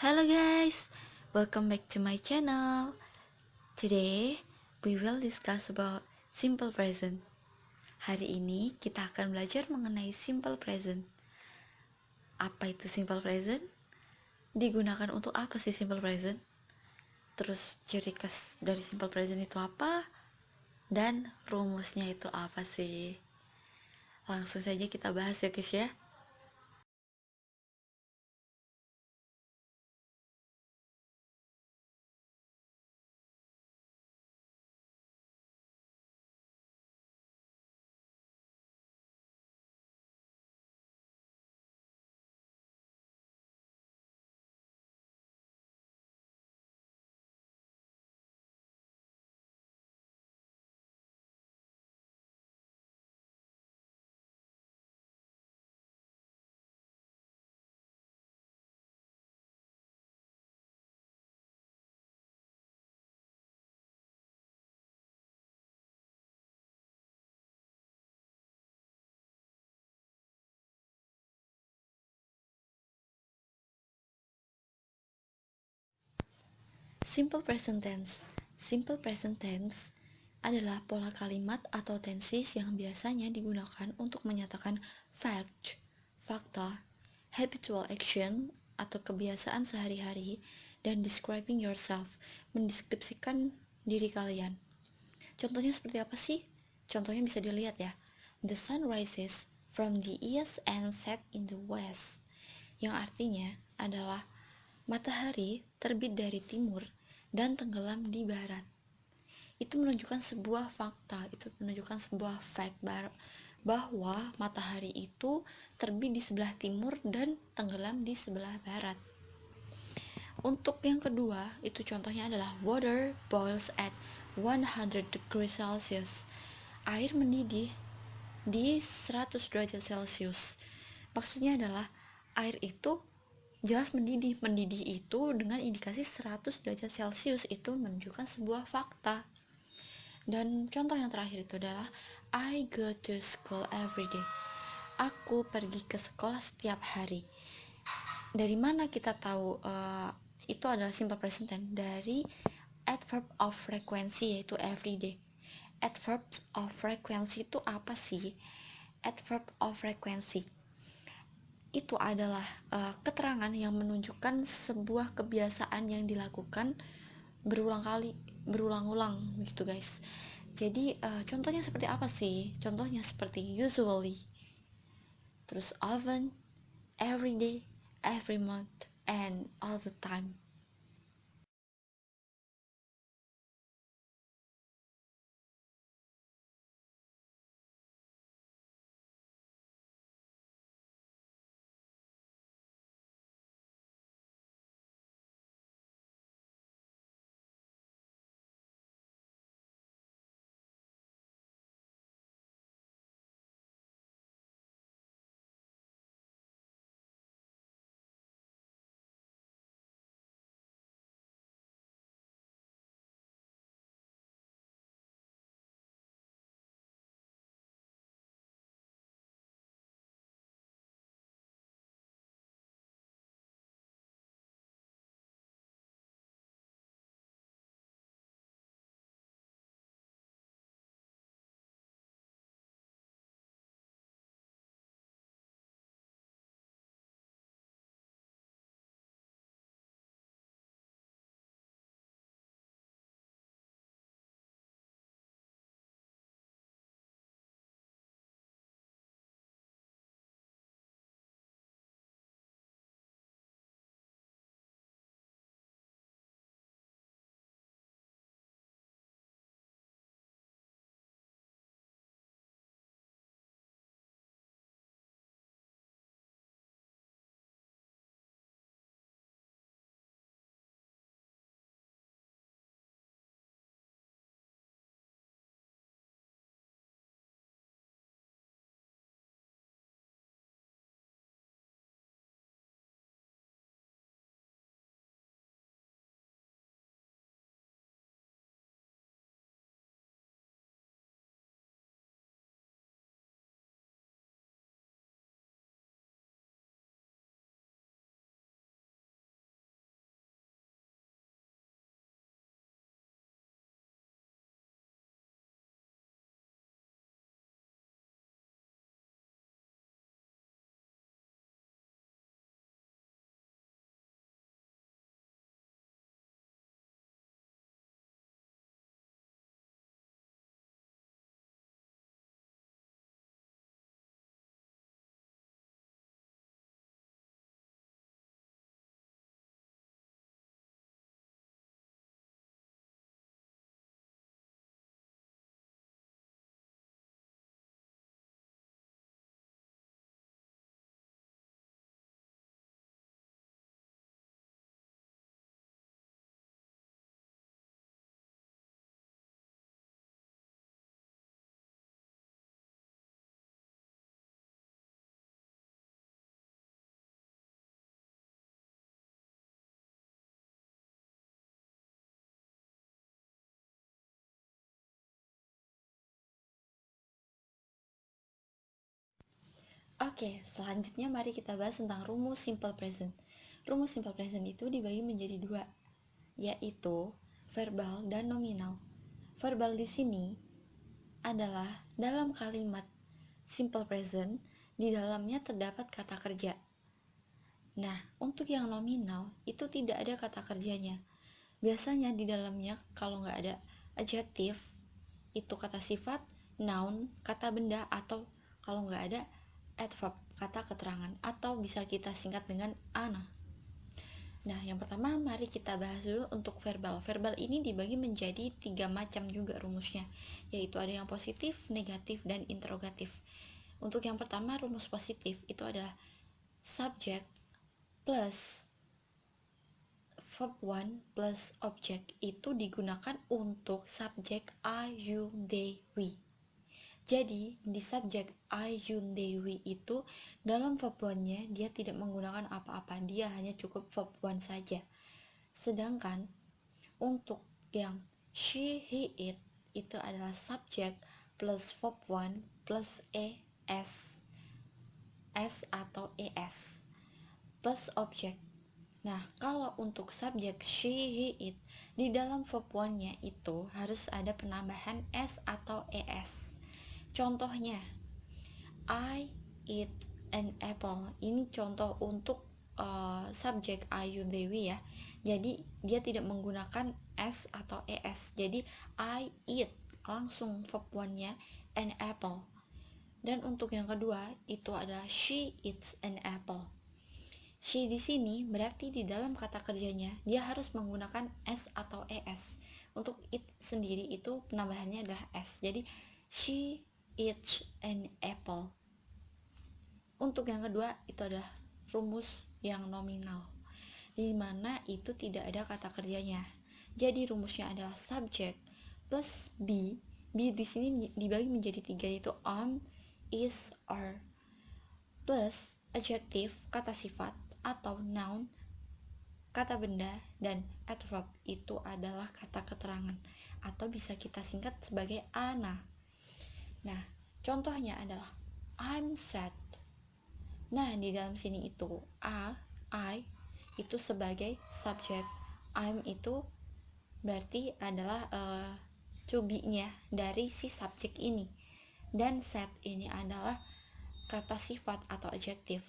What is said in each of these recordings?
Hello guys, welcome back to my channel. Today we will discuss about simple present. Hari ini kita akan belajar mengenai simple present. Apa itu simple present? Digunakan untuk apa sih simple present? Terus ciri khas dari simple present itu apa? Dan rumusnya itu apa sih? Langsung saja kita bahas ya guys ya. Simple present tense. Simple present tense adalah pola kalimat atau tenses yang biasanya digunakan untuk menyatakan fact, fakta, habitual action atau kebiasaan sehari-hari, dan describing yourself, mendeskripsikan diri kalian. Contohnya seperti apa sih? Contohnya bisa dilihat ya. The sun rises from the east and set in the west, yang artinya adalah matahari terbit dari timur dan tenggelam di barat. Itu menunjukkan sebuah fakta, itu menunjukkan sebuah fact bahwa matahari itu terbit di sebelah timur dan tenggelam di sebelah barat. Untuk yang kedua, itu contohnya adalah water boils at 100 degrees Celsius. Air mendidih di 100 derajat Celcius. Maksudnya adalah air itu jelas mendidih. Mendidih itu dengan indikasi 100 derajat Celcius itu menunjukkan sebuah fakta. Dan contoh yang terakhir itu adalah I go to school every day. Aku pergi ke sekolah setiap hari. Dari mana kita tahu itu adalah simple present tense? Dari adverb of frequency, yaitu every day. Adverb of frequency itu apa sih? Adverb of frequency itu adalah keterangan yang menunjukkan sebuah kebiasaan yang dilakukan berulang-ulang gitu guys. Jadi contohnya seperti apa sih? Contohnya seperti usually, terus often, every day, every month, and all the time. Oke, selanjutnya mari kita bahas tentang rumus simple present. Rumus simple present itu dibagi menjadi dua, yaitu verbal dan nominal. Verbal di sini adalah dalam kalimat simple present, di dalamnya terdapat kata kerja. Nah, untuk yang nominal itu tidak ada kata kerjanya. Biasanya di dalamnya kalau nggak ada adjective, itu kata sifat, noun, kata benda, atau kalau nggak ada adverb, kata keterangan, atau bisa kita singkat dengan ana. Nah, yang pertama mari kita bahas dulu untuk verbal. Verbal ini dibagi menjadi 3 macam juga rumusnya, yaitu ada yang positif, negatif, dan interrogatif. Untuk yang pertama, rumus positif itu adalah subject plus verb 1 plus object itu digunakan untuk subjek I, you, they, we. Jadi di subjek I, you, they, we itu dalam verb 1-nya dia tidak menggunakan apa-apa, dia hanya cukup verb 1 saja. Sedangkan untuk yang she, he, it itu adalah subjek plus verb 1 plus s atau es plus object. Nah, kalau untuk subjek she, he, it di dalam verb 1-nya itu harus ada penambahan s atau es. Contohnya, I eat an apple. Ini contoh untuk subjek I, you, they, we ya. Jadi dia tidak menggunakan s atau es. Jadi I eat langsung verb 1-nya an apple. Dan untuk yang kedua itu adalah she eats an apple. She di sini berarti di dalam kata kerjanya dia harus menggunakan s atau es. Untuk it sendiri itu penambahannya adalah s. Jadi she eats an apple. Untuk yang kedua itu adalah rumus yang nominal, di mana itu tidak ada kata kerjanya. Jadi rumusnya adalah subject plus be. Be di sini dibagi menjadi 3, yaitu am, is, are, plus adjective, kata sifat, atau noun, kata benda, dan adverb itu adalah kata keterangan atau bisa kita singkat sebagai ana. Nah, contohnya adalah I'm sad. Nah, di dalam sini itu I itu sebagai subjek, I'm itu berarti adalah to be-nya dari si subjek ini, dan sad ini adalah kata sifat atau adjektif.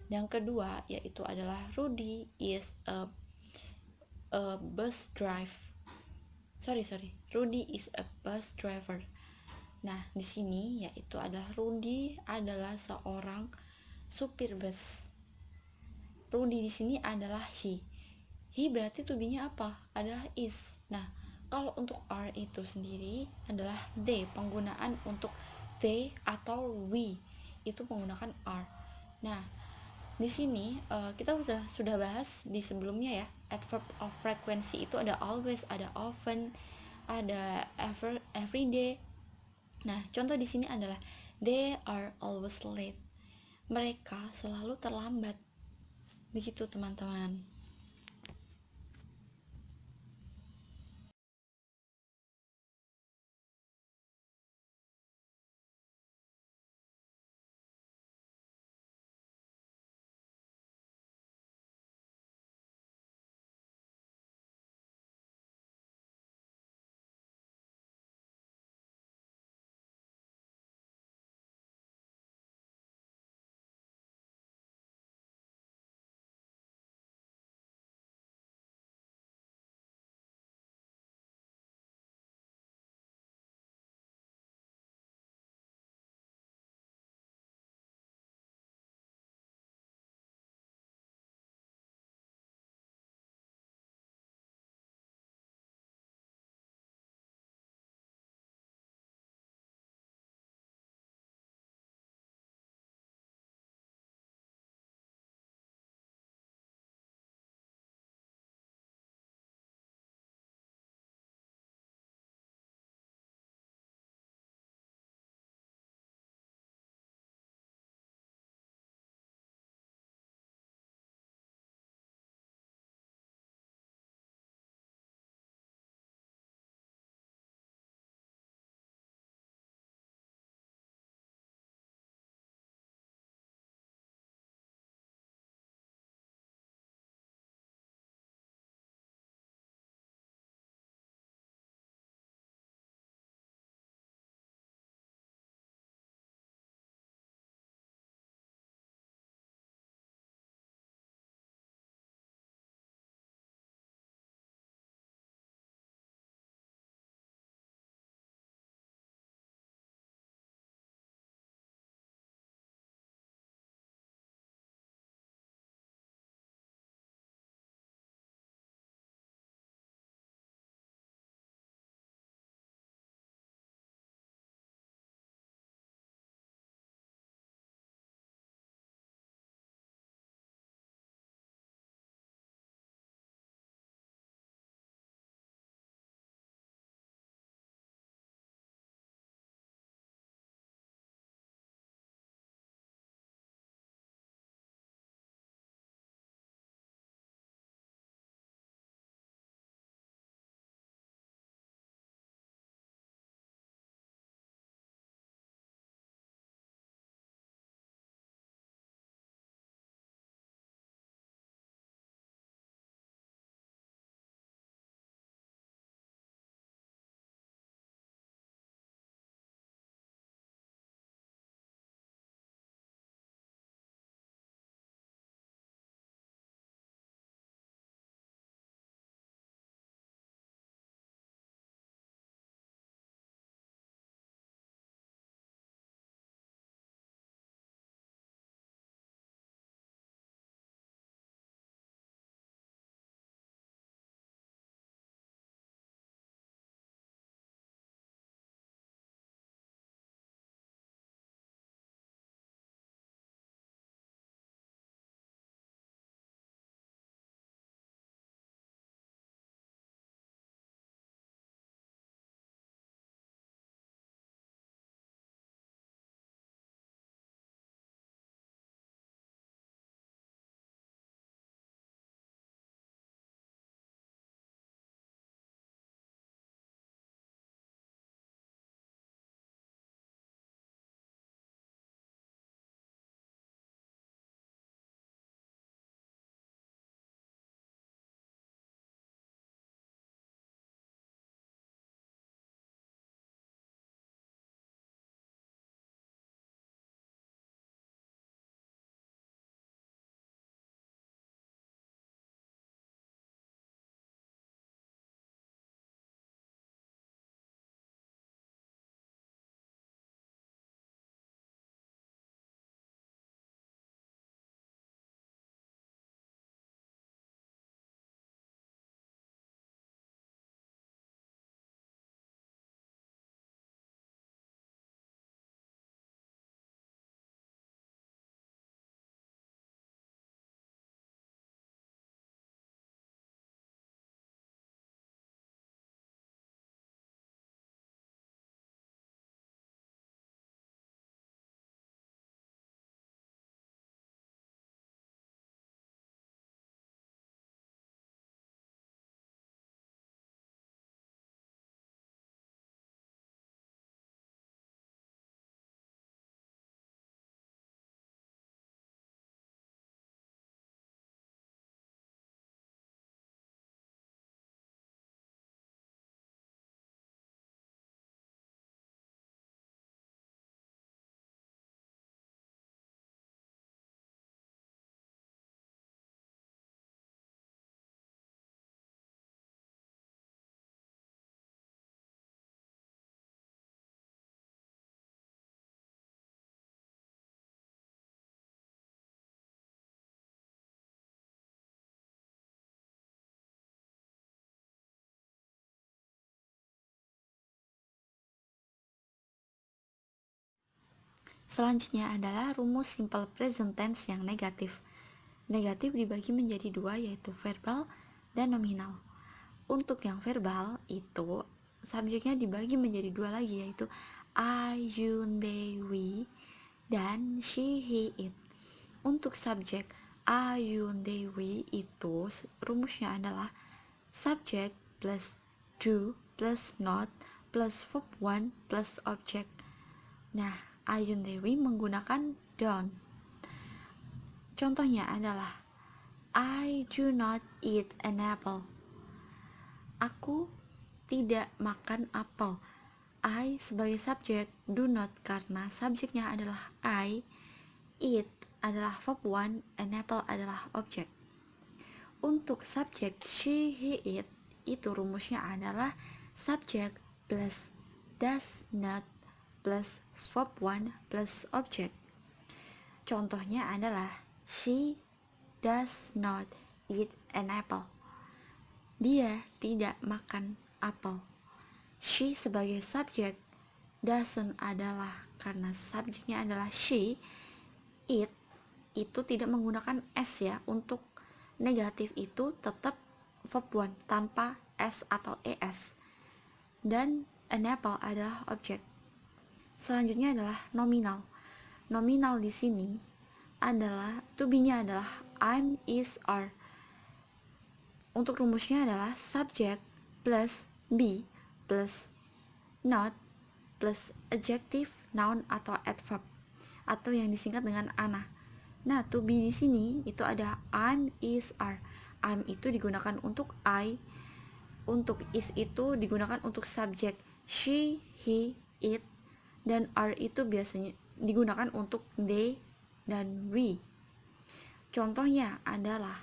Yang kedua yaitu adalah Rudy is a bus driver. Rudy is a bus driver. Nah, di sini yaitu adalah Rudy adalah seorang supir bus. Rudy di sini adalah he. He berarti to be-nya apa? Adalah is. Nah, kalau untuk are itu sendiri adalah they. Penggunaan untuk they atau we itu menggunakan are. Nah, di sini kita sudah bahas di sebelumnya ya. Adverb of frequency itu ada always, ada often, ada every day. Nah, contoh di sini adalah they are always late. Mereka selalu terlambat. Begitu teman-teman. Selanjutnya adalah rumus simple present tense yang negatif. Negatif dibagi menjadi dua, yaitu verbal dan nominal. Untuk yang verbal itu subjeknya dibagi menjadi dua lagi, yaitu I, you, they, we, dan she, he, it. Untuk subjek I, you, they, we itu rumusnya adalah subject plus do plus not plus verb one plus object. Nah, I, you, they, we menggunakan don't. Contohnya adalah I do not eat an apple. Aku tidak makan apel. I sebagai subjek, do not karena subjeknya adalah I, eat adalah verb one, and apple adalah objek. Untuk subjek she, he, it itu rumusnya adalah subjek plus does not plus verb one plus objek. Contohnya adalah she does not eat an apple. Dia tidak makan apel. She sebagai subjek, doesn't adalah karena subjeknya adalah she, it itu tidak menggunakan s ya. Untuk negatif itu tetap verb one tanpa s atau es, dan an apple adalah objek. Selanjutnya adalah nominal. Nominal di sini adalah to be-nya adalah I'm, is, are. Untuk rumusnya adalah subject plus be plus not plus adjective, noun atau adverb, atau yang disingkat dengan ana. Nah, to be di sini itu ada I'm, is, are. I'm itu digunakan untuk I, untuk is itu digunakan untuk subjek she, he, it, dan are itu biasanya digunakan untuk they dan we. Contohnya adalah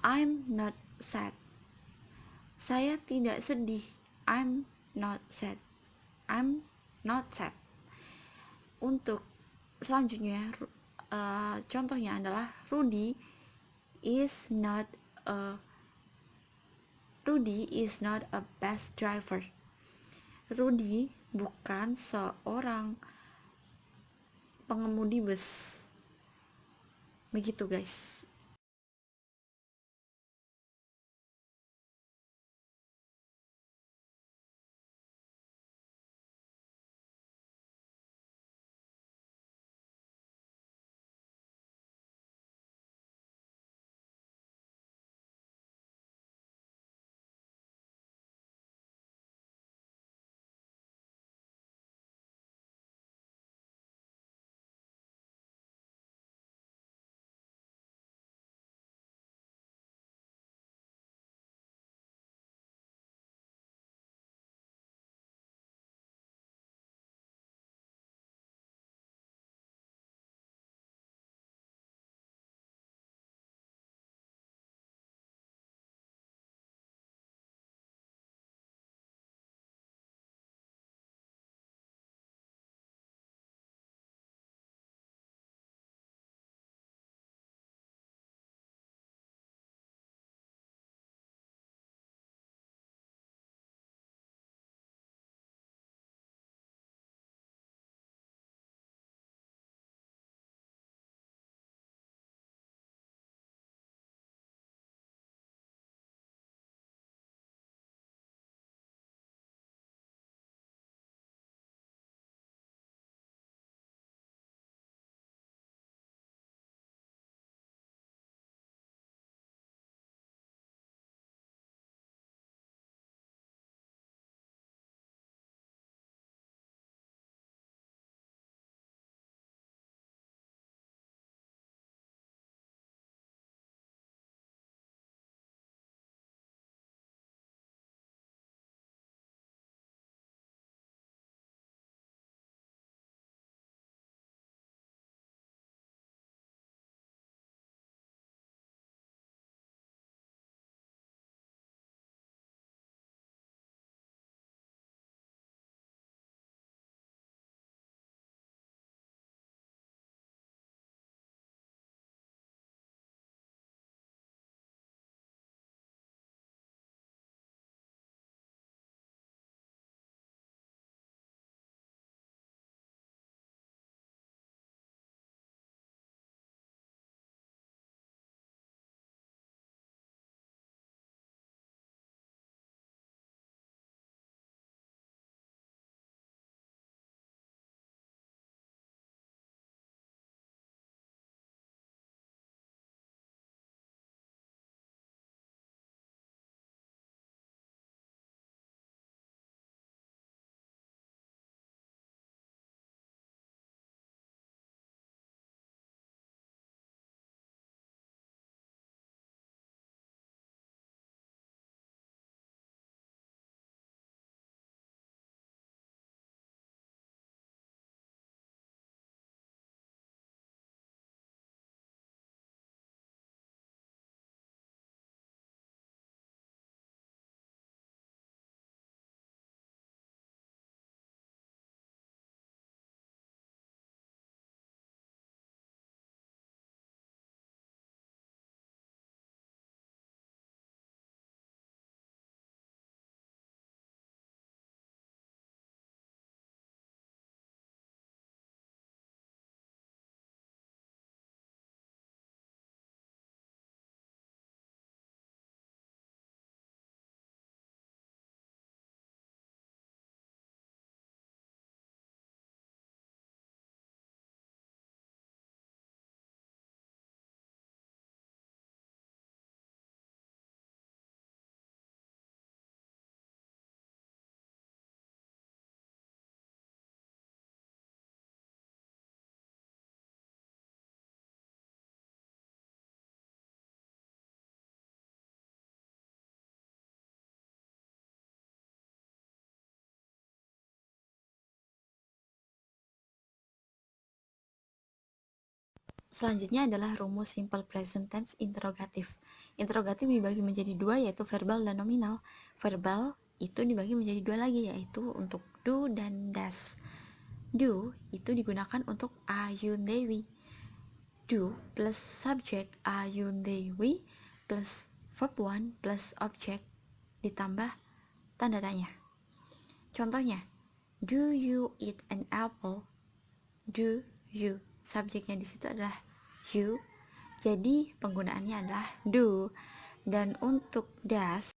I'm not sad. Saya tidak sedih. I'm not sad. I'm not sad. Untuk selanjutnya contohnya adalah Rudy is not a bus driver. Rudy bukan seorang pengemudi bus. Begitu guys. Selanjutnya adalah rumus simple present tense interrogatif. Interrogatif dibagi menjadi dua, yaitu verbal dan nominal. Verbal itu dibagi menjadi dua lagi, yaitu untuk do dan does. Do itu digunakan untuk Ayun Dewi. Do plus subject Ayun Dewi plus verb 1 plus object ditambah tanda tanya. Contohnya, do you eat an apple? Do you, subjeknya di situ adalah you, jadi penggunaannya adalah do. Dan untuk does